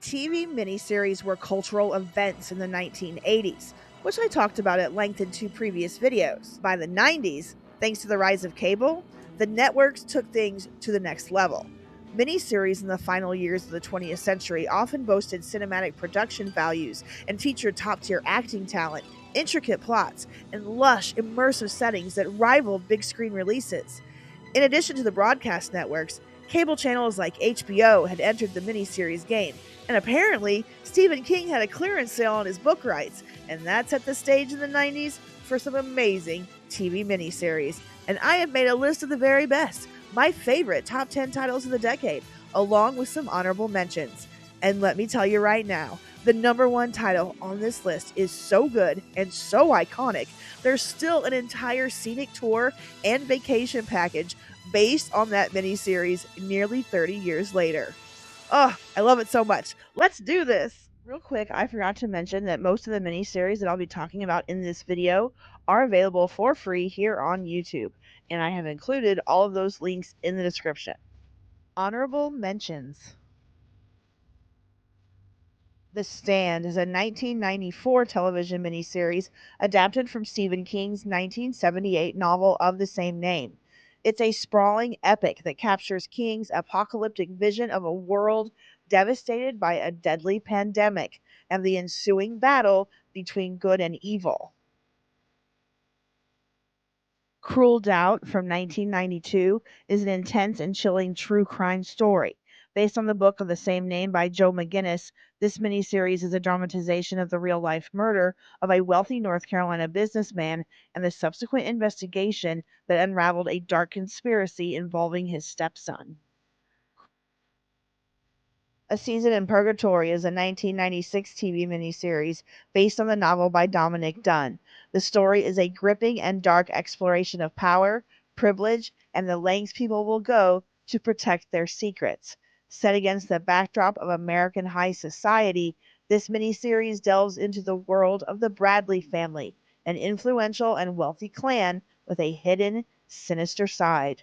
TV miniseries were cultural events in the 1980s, which I talked about at length in two previous videos. By the 90s, thanks to the rise of cable, the networks took things to the next level. Miniseries in the final years of the 20th century often boasted cinematic production values and featured top tier acting talent, intricate plots, and lush, immersive settings that rivaled big screen releases. In addition to the broadcast networks, cable channels like HBO had entered the miniseries game, and apparently, Stephen King had a clearance sale on his book rights, and that set the stage in the 90s for some amazing TV miniseries. And I have made a list of the very best, my favorite top 10 titles of the decade, along with some honorable mentions. And let me tell you right now, the number one title on this list is so good and so iconic, there's still an entire scenic tour and vacation package based on that miniseries nearly 30 years later. Oh, I love it so much. Let's do this. Real quick, I forgot to mention that most of the miniseries that I'll be talking about in this video are available for free here on YouTube, and I have included all of those links in the description. Honorable mentions. The Stand is a 1994 television miniseries adapted from Stephen King's 1978 novel of the same name. It's a sprawling epic that captures King's apocalyptic vision of a world devastated by a deadly pandemic and the ensuing battle between good and evil. Cruel Doubt from 1992 is an intense and chilling true crime story. Based on the book of the same name by Joe McGinnis, this miniseries is a dramatization of the real life murder of a wealthy North Carolina businessman and the subsequent investigation that unraveled a dark conspiracy involving his stepson. A Season in Purgatory is a 1996 TV miniseries based on the novel by Dominic Dunn. The story is a gripping and dark exploration of power, privilege, and the lengths people will go to protect their secrets. Set against the backdrop of American high society, this miniseries delves into the world of the Bradley family, an influential and wealthy clan with a hidden, sinister side.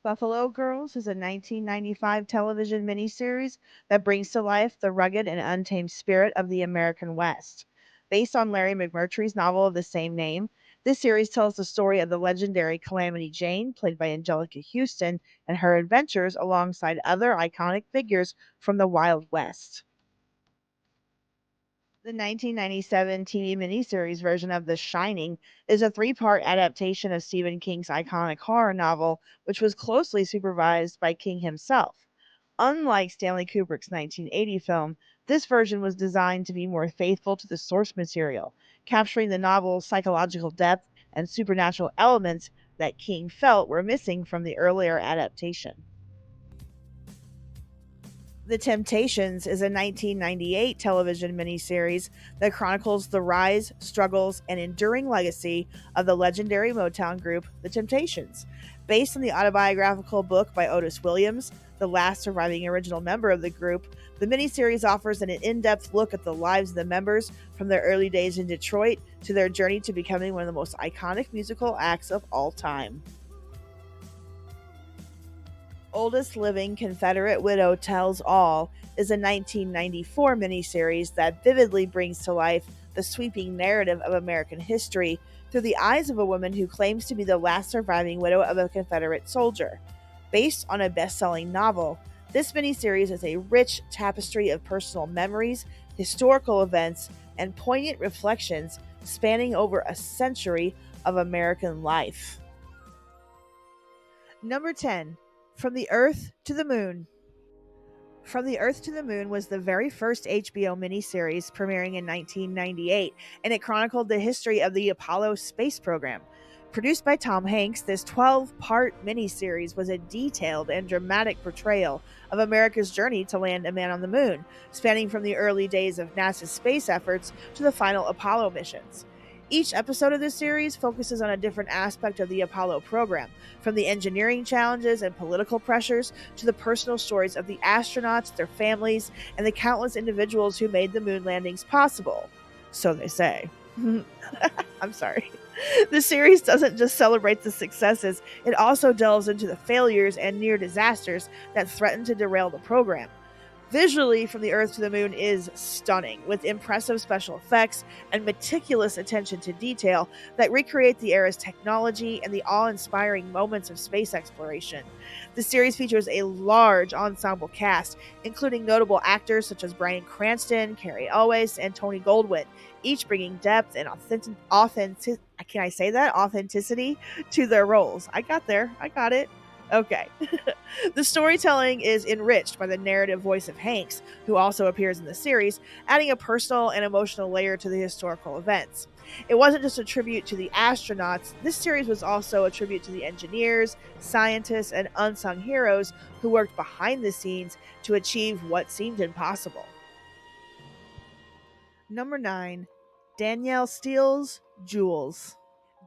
Buffalo Girls is a 1995 television miniseries that brings to life the rugged and untamed spirit of the American West. Based on Larry McMurtry's novel of the same name, this series tells the story of the legendary Calamity Jane, played by Angelica Houston, and her adventures alongside other iconic figures from the Wild West. The 1997 TV miniseries version of The Shining is a three-part adaptation of Stephen King's iconic horror novel, which was closely supervised by King himself. Unlike Stanley Kubrick's 1980 film, this version was designed to be more faithful to the source material, capturing the novel's psychological depth and supernatural elements that King felt were missing from the earlier adaptation. The Temptations is a 1998 television miniseries that chronicles the rise, struggles, and enduring legacy of the legendary Motown group, The Temptations. Based on the autobiographical book by Otis Williams, the last surviving original member of the group, the miniseries offers an in depth look at the lives of the members from their early days in Detroit to their journey to becoming one of the most iconic musical acts of all time. Oldest Living Confederate Widow Tells All is a 1994 miniseries that vividly brings to life the sweeping narrative of American history through the eyes of a woman who claims to be the last surviving widow of a Confederate soldier. Based on a best-selling novel, this miniseries is a rich tapestry of personal memories, historical events, and poignant reflections spanning over a century of American life. Number 10. From the Earth to the Moon. From the Earth to the Moon was the very first HBO miniseries premiering in 1998, and it chronicled the history of the Apollo space program. Produced by Tom Hanks, this 12-part miniseries was a detailed and dramatic portrayal of America's journey to land a man on the moon, spanning from the early days of NASA's space efforts to the final Apollo missions. Each episode of this series focuses on a different aspect of the Apollo program, from the engineering challenges and political pressures to the personal stories of the astronauts, their families, and the countless individuals who made the moon landings possible. So they say. I'm sorry. The series doesn't just celebrate the successes, it also delves into the failures and near disasters that threaten to derail the program. Visually, From the Earth to the Moon is stunning, with impressive special effects and meticulous attention to detail that recreate the era's technology and the awe inspiring moments of space exploration. The series features a large ensemble cast, including notable actors such as Bryan Cranston, Carrie Elwes, and Tony Goldwyn, each bringing depth and can I say that? Authenticity to their roles. I got there. I got it. Okay. The storytelling is enriched by the narrative voice of Hanks, who also appears in the series, adding a personal and emotional layer to the historical events. It wasn't just a tribute to the astronauts, this series was also a tribute to the engineers, scientists, and unsung heroes who worked behind the scenes to achieve what seemed impossible. Number 9. Danielle Steele's Jewels.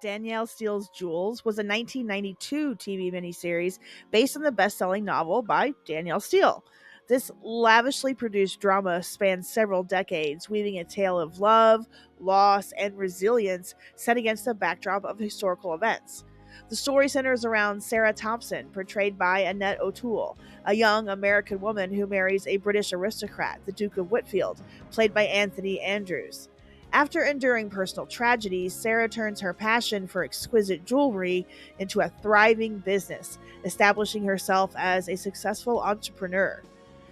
Danielle Steele's Jewels was a 1992 TV miniseries based on the best-selling novel by Danielle Steele. This lavishly produced drama spans several decades, weaving a tale of love, loss, and resilience set against the backdrop of historical events. The story centers around Sarah Thompson, portrayed by Annette O'Toole, a young American woman who marries a British aristocrat, the Duke of Whitfield, played by Anthony Andrews. After enduring personal tragedies, Sarah turns her passion for exquisite jewelry into a thriving business, establishing herself as a successful entrepreneur.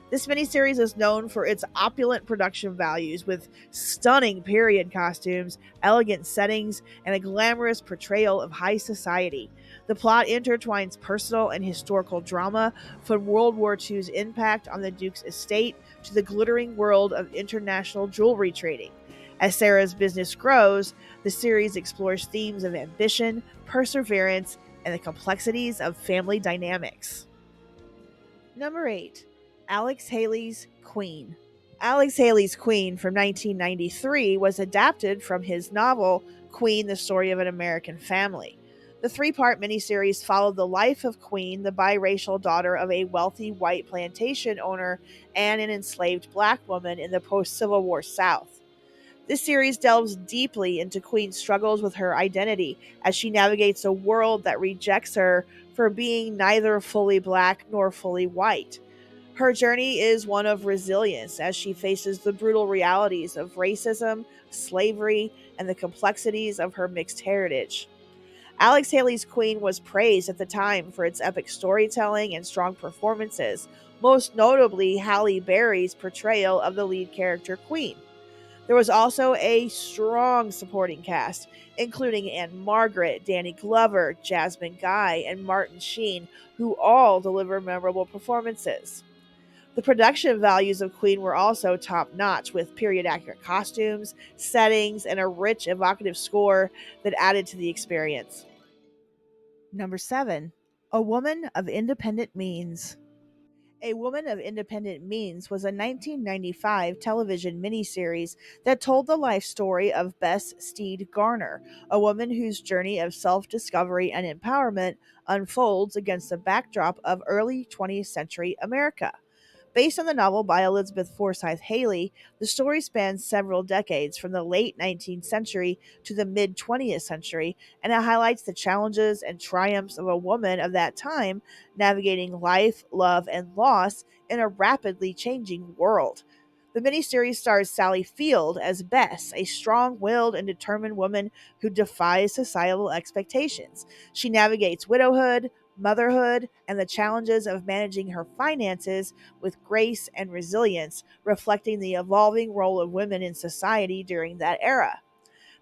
This miniseries is known for its opulent production values with stunning period costumes, elegant settings, and a glamorous portrayal of high society. The plot intertwines personal and historical drama from World War II's impact on the Duke's estate to the glittering world of international jewelry trading. As Sarah's business grows, the series explores themes of ambition, perseverance, and the complexities of family dynamics. Number 8. Alex Haley's Queen. Alex Haley's Queen from 1993 was adapted from his novel Queen, the Story of an American Family. The three-part miniseries followed the life of Queen, the biracial daughter of a wealthy white plantation owner and an enslaved black woman in the post-Civil War South. This series delves deeply into Queen's struggles with her identity as she navigates a world that rejects her for being neither fully black nor fully white. Her journey is one of resilience as she faces the brutal realities of racism, slavery, and the complexities of her mixed heritage. Alex Haley's Queen was praised at the time for its epic storytelling and strong performances, most notably Halle Berry's portrayal of the lead character Queen. There was also a strong supporting cast, including Anne Margaret, Danny Glover, Jasmine Guy, and Martin Sheen, who all delivered memorable performances. The production values of Queen were also top notch, with period accurate costumes, settings, and a rich, evocative score that added to the experience. Number 7. A Woman of Independent Means. A Woman of Independent Means was a 1995 television miniseries that told the life story of Bess Steed Garner, a woman whose journey of self discovery and empowerment unfolds against the backdrop of early 20th century America. Based on the novel by Elizabeth Forsyth Haley, the story spans several decades from the late 19th century to the mid 20th century, and it highlights the challenges and triumphs of a woman of that time navigating life, love, and loss in a rapidly changing world. The miniseries stars Sally Field as Bess, a strong willed and determined woman who defies societal expectations. She navigates widowhood, motherhood, and the challenges of managing her finances with grace and resilience, reflecting the evolving role of women in society during that era.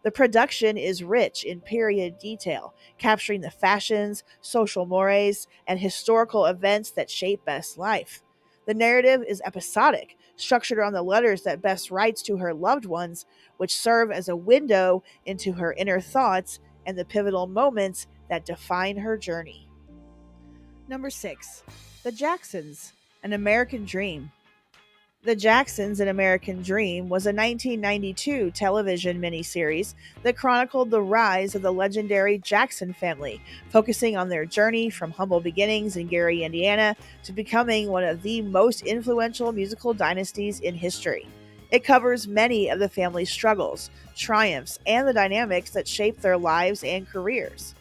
The production is rich in period detail, capturing the fashions, social mores, and historical events that shape Beth's life. The narrative is episodic, structured around the letters that Bess writes to her loved ones, which serve as a window into her inner thoughts and the pivotal moments that define her journey. Number 6. The Jacksons, An American Dream. The Jacksons, An American Dream was a 1992 television miniseries that chronicled the rise of the legendary Jackson family, focusing on their journey from humble beginnings in Gary, Indiana, to becoming one of the most influential musical dynasties in history. It covers many of the family's struggles, triumphs, and the dynamics that shape their lives and careers.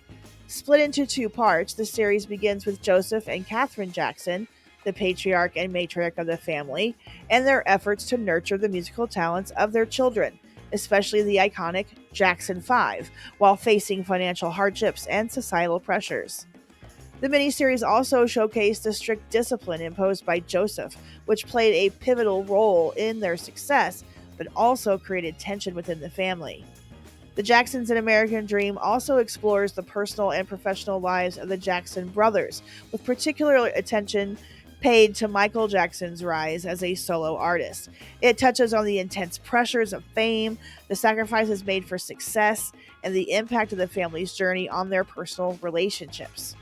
Split into two parts, the series begins with Joseph and Catherine Jackson, the patriarch and matriarch of the family, and their efforts to nurture the musical talents of their children, especially the iconic Jackson 5, while facing financial hardships and societal pressures. The miniseries also showcased the strict discipline imposed by Joseph, which played a pivotal role in their success, but also created tension within the family. The Jacksons' An American Dream also explores the personal and professional lives of the Jackson brothers, with particular attention paid to Michael Jackson's rise as a solo artist. It touches on the intense pressures of fame, the sacrifices made for success, and the impact of the family's journey on their personal relationships.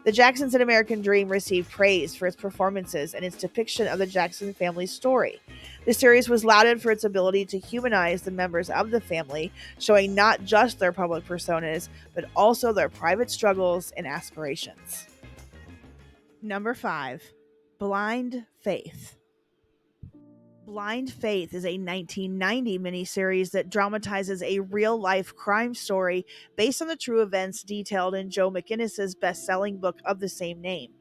The Jacksons' An American Dream received praise for its performances and its depiction of the Jackson family's story. The series was lauded for its ability to humanize the members of the family, showing not just their public personas, but also their private struggles and aspirations. Number 5. Blind Faith. Blind Faith is a 1990 miniseries that dramatizes a real life crime story based on the true events detailed in Joe McInnes's best selling book of the same name.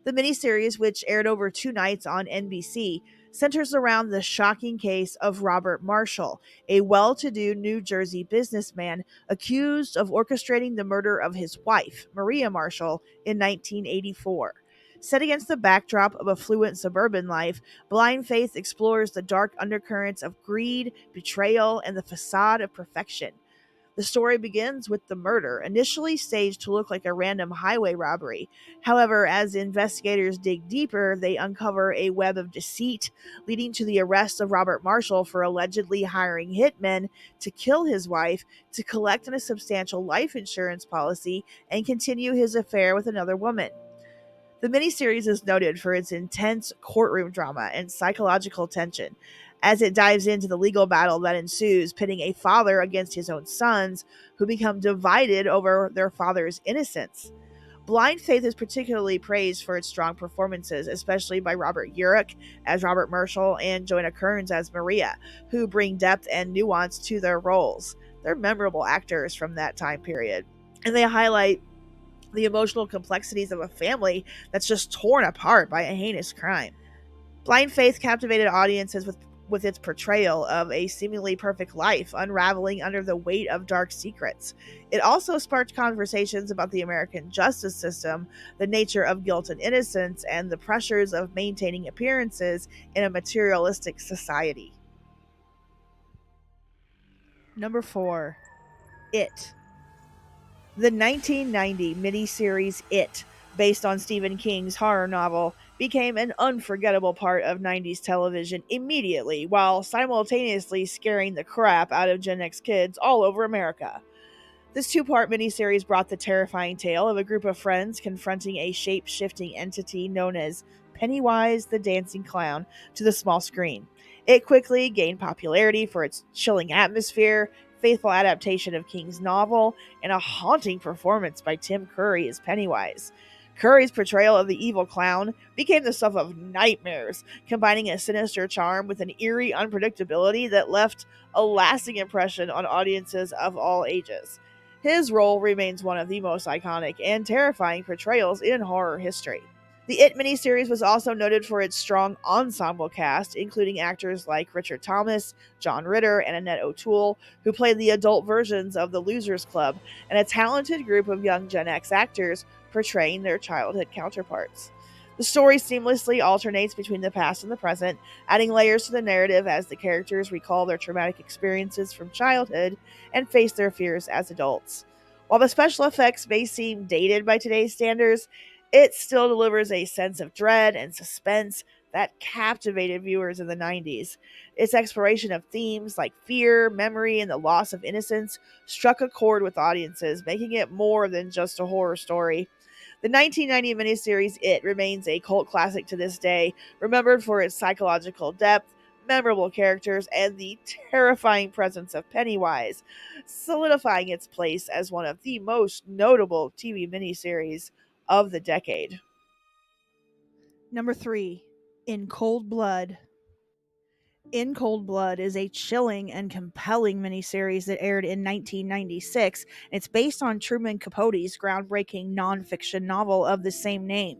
The miniseries, which aired over 2 nights on NBC, centers around the shocking case of Robert Marshall, a well to do New Jersey businessman accused of orchestrating the murder of his wife, Maria Marshall, in 1984. Set against the backdrop of affluent suburban life, Blind Faith explores the dark undercurrents of greed, betrayal, and the facade of perfection. The story begins with the murder, initially staged to look like a random highway robbery. However, as investigators dig deeper, they uncover a web of deceit, leading to the arrest of Robert Marshall for allegedly hiring hitmen to kill his wife, to collect on a substantial life insurance policy, and continue his affair with another woman. The miniseries is noted for its intense courtroom drama and psychological tension, as it dives into the legal battle that ensues, pitting a father against his own sons, who become divided over their father's innocence. Blind Faith is particularly praised for its strong performances, especially by Robert Urich as Robert Marshall and Joanna Kearns as Maria, who bring depth and nuance to their roles. They're memorable actors from that time period, and they highlight the emotional complexities of a family that's just torn apart by a heinous crime. Blind Faith captivated audiences with its portrayal of a seemingly perfect life unraveling under the weight of dark secrets. It also sparked conversations about the American justice system, the nature of guilt and innocence, and the pressures of maintaining appearances in a materialistic society. Number 4. It. The 1990 miniseries It, based on Stephen King's horror novel, became an unforgettable part of 90s television immediately, while simultaneously scaring the crap out of Gen X kids all over America. This two-part miniseries brought the terrifying tale of a group of friends confronting a shape-shifting entity known as Pennywise the Dancing Clown to the small screen. It quickly gained popularity for its chilling atmosphere, faithful adaptation of King's novel, and a haunting performance by Tim Curry as Pennywise. Curry's portrayal of the evil clown became the stuff of nightmares, combining a sinister charm with an eerie unpredictability that left a lasting impression on audiences of all ages. His role remains one of the most iconic and terrifying portrayals in horror history. The It miniseries was also noted for its strong ensemble cast, including actors like Richard Thomas, John Ritter, and Annette O'Toole, who played the adult versions of the Losers Club, and a talented group of young Gen X actors portraying their childhood counterparts. The story seamlessly alternates between the past and the present, adding layers to the narrative as the characters recall their traumatic experiences from childhood and face their fears as adults. While the special effects may seem dated by today's standards, it still delivers a sense of dread and suspense that captivated viewers in the 90s. Its exploration of themes like fear, memory, and the loss of innocence struck a chord with audiences, making it more than just a horror story. The 1990 miniseries It remains a cult classic to this day, remembered for its psychological depth, memorable characters, and the terrifying presence of Pennywise, solidifying its place as one of the most notable TV miniseries of the decade. Number 3. In Cold Blood. In Cold Blood is a chilling and compelling miniseries that aired in 1996. It's based on Truman Capote's groundbreaking nonfiction novel of the same name.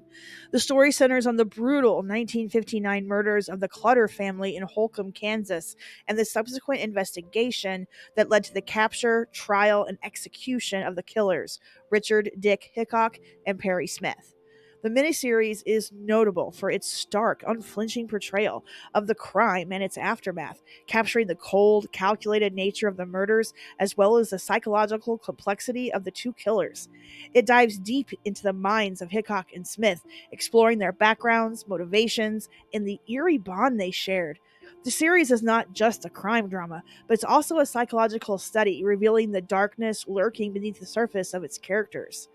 The story centers on the brutal 1959 murders of the Clutter family in Holcomb, Kansas, and the subsequent investigation that led to the capture, trial, and execution of the killers, Richard Dick Hickok and Perry Smith. The miniseries is notable for its stark, unflinching portrayal of the crime and its aftermath, capturing the cold, calculated nature of the murders as well as the psychological complexity of the two killers. It dives deep into the minds of Hickok and Smith, exploring their backgrounds, motivations, and the eerie bond they shared. The series is not just a crime drama, but it's also a psychological study revealing the darkness lurking beneath the surface of its characters.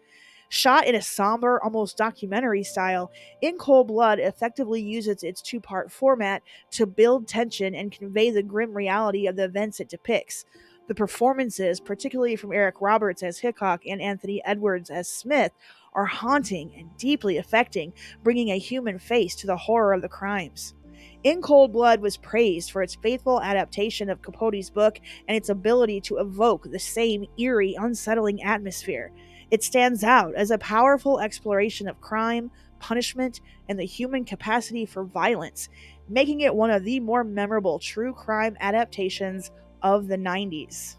Shot in a somber, almost documentary style, In Cold Blood effectively uses its two-part format to build tension and convey the grim reality of the events it depicts. The performances, particularly from Eric Roberts as Hickok and Anthony Edwards as Smith, are haunting and deeply affecting, bringing a human face to the horror of the crimes. In Cold Blood was praised for its faithful adaptation of Capote's book and its ability to evoke the same eerie, unsettling atmosphere. It stands out as a powerful exploration of crime, punishment, and the human capacity for violence, making it one of the more memorable true crime adaptations of the 90s.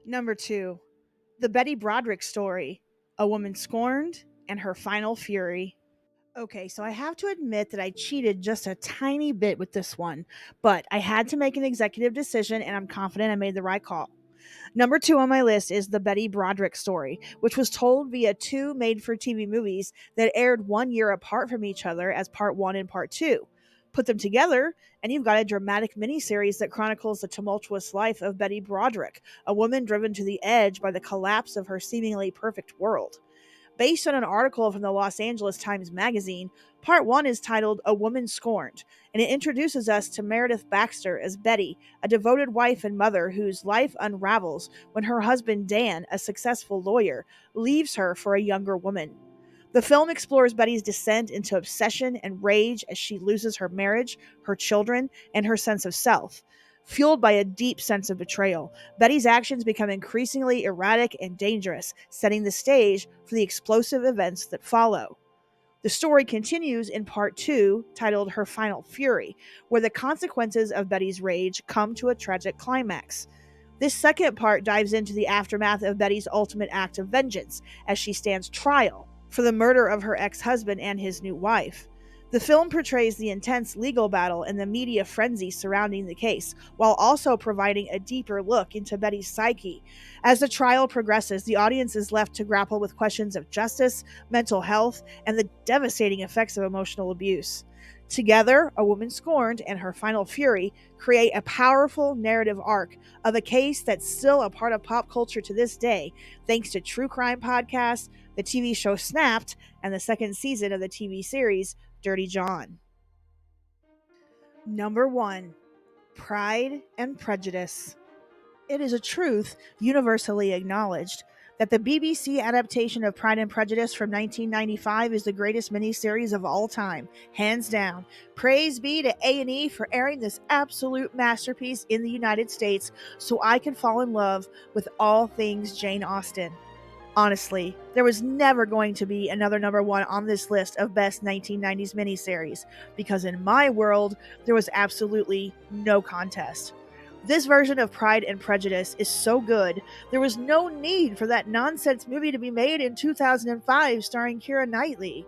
Number 2, The Betty Broderick Story: A Woman Scorned and Her Final Fury. Okay, so I have to admit that I cheated just a tiny bit with this one, but I had to make an executive decision and I'm confident I made the right call. Number 2 on my list is The Betty Broderick Story, which was told via two made for TV movies that aired 1 year apart from each other as part 1 and part 2. Put them together, and you've got a dramatic miniseries that chronicles the tumultuous life of Betty Broderick, a woman driven to the edge by the collapse of her seemingly perfect world. Based on an article from the Los Angeles Times Magazine, part 1 is titled A Woman Scorned, and it introduces us to Meredith Baxter as Betty, a devoted wife and mother whose life unravels when her husband Dan, a successful lawyer, leaves her for a younger woman. The film explores Betty's descent into obsession and rage as she loses her marriage, her children, and her sense of self. Fueled by a deep sense of betrayal, Betty's actions become increasingly erratic and dangerous, setting the stage for the explosive events that follow. The story continues in part 2, titled Her Final Fury, where the consequences of Betty's rage come to a tragic climax. This second part dives into the aftermath of Betty's ultimate act of vengeance as she stands trial for the murder of her ex-husband and his new wife. The film portrays the intense legal battle and the media frenzy surrounding the case, while also providing a deeper look into Betty's psyche. As the trial progresses, the audience is left to grapple with questions of justice, mental health, and the devastating effects of emotional abuse. Together, A Woman Scorned and Her Final Fury create a powerful narrative arc of a case that's still a part of pop culture to this day, thanks to true crime podcasts, the TV show Snapped, and the second season of the TV series Dirty John. Number 1, Pride and Prejudice. It is a truth universally acknowledged that the BBC adaptation of Pride and Prejudice from 1995 is the greatest miniseries of all time, hands down. Praise be to A&E for airing this absolute masterpiece in the United States so I can fall in love with all things Jane Austen. Honestly, there was never going to be another number 1 on this list of best 1990s miniseries, because in my world, there was absolutely no contest. This version of Pride and Prejudice is so good, there was no need for that nonsense movie to be made in 2005 starring Keira Knightley.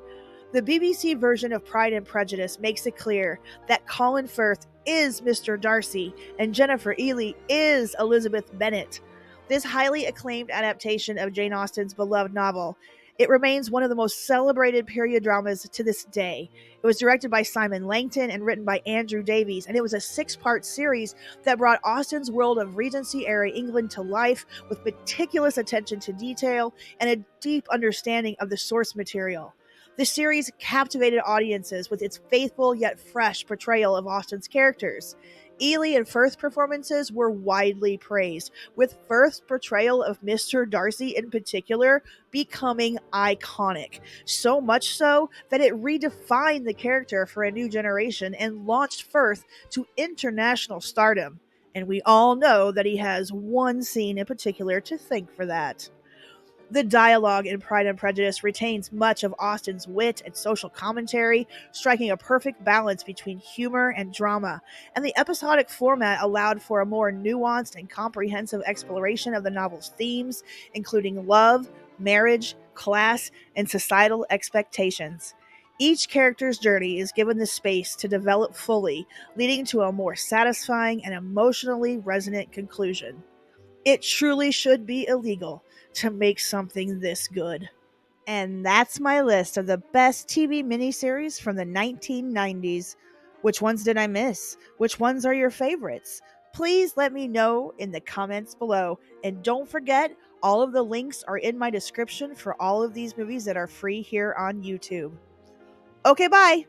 The BBC version of Pride and Prejudice makes it clear that Colin Firth is Mr. Darcy and Jennifer Ely is Elizabeth Bennet. This highly acclaimed adaptation of Jane Austen's beloved novel, it remains one of the most celebrated period dramas to this day. It was directed by Simon Langton and written by Andrew Davies, and it was a 6-part series that brought Austen's world of Regency-era England to life with meticulous attention to detail and a deep understanding of the source material. The series captivated audiences with its faithful yet fresh portrayal of Austen's characters. Ely and Firth's performances were widely praised, with Firth's portrayal of Mr. Darcy in particular becoming iconic. So much so that it redefined the character for a new generation and launched Firth to international stardom. And we all know that he has one scene in particular to thank for that. The dialogue in Pride and Prejudice retains much of Austen's wit and social commentary, striking a perfect balance between humor and drama, and the episodic format allowed for a more nuanced and comprehensive exploration of the novel's themes, including love, marriage, class, and societal expectations. Each character's journey is given the space to develop fully, leading to a more satisfying and emotionally resonant conclusion. It truly should be illegal to make something this good. And that's my list of the best TV miniseries from the 1990s. Which ones did I miss? Which ones are your favorites? Please let me know in the comments below. And don't forget, all of the links are in my description for all of these movies that are free here on YouTube. Okay, bye!